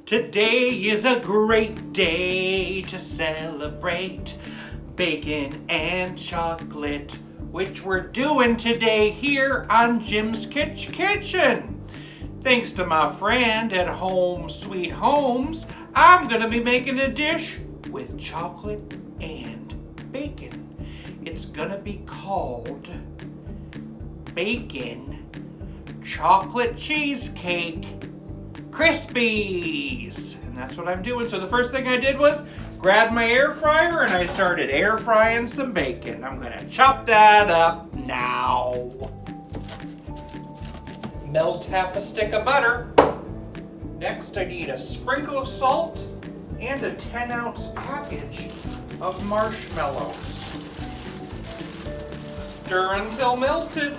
Today is a great day to celebrate bacon and chocolate, which we're doing today here on Jim's Kitsch Kitchen. Thanks to my friend at Home Sweet Homes, I'm gonna be making a dish with chocolate and bacon. It's gonna be called Bacon Chocolate Cheesecake Krispies. And that's what I'm doing. So the first thing I did was grab my air fryer and I started air frying some bacon. I'm gonna chop that up now. Melt half a stick of butter. Next I need a sprinkle of salt and a 10-ounce package of marshmallows. Stir until melted.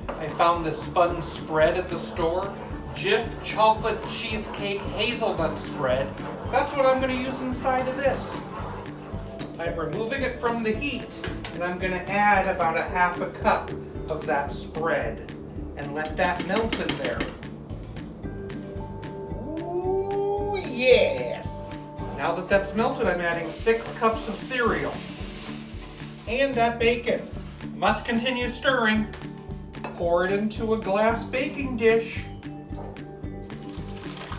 I found this fun spread at the store. Jif Chocolate Cheesecake Hazelnut Spread. That's what I'm going to use inside of this. I'm removing it from the heat, and I'm going to add about a half a cup of that spread and let that melt in there. Ooh, yes! Now that that's melted, I'm adding 6 cups of cereal and that bacon. Must continue stirring. Pour it into a glass baking dish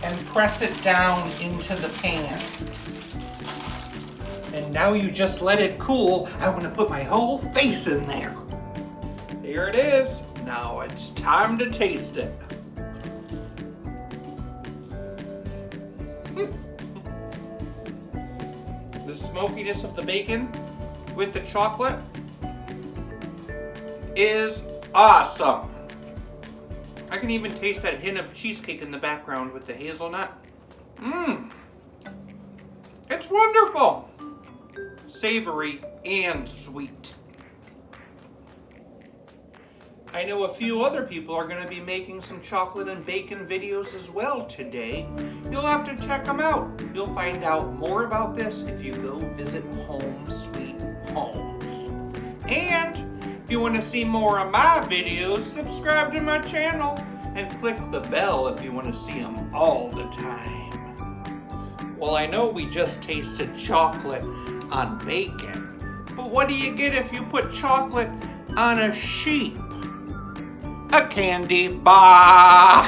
and press it down into the pan. And now you just let it cool. I want to put my whole face in there. There it is. Now it's time to taste it. The smokiness of the bacon with the chocolate is awesome. I can even taste that hint of cheesecake in the background with the hazelnut. It's wonderful. Savory and sweet. I know a few other people are going to be making some chocolate and bacon videos as well today. You'll have to check them out. You'll find out more about this if you go visit Home Sweet Homes. And if you want to see more of my videos, subscribe to my channel and click the bell if you want to see them all the time. Well, I know we just tasted chocolate on bacon, but what do you get if you put chocolate on a sheep? A candy bar!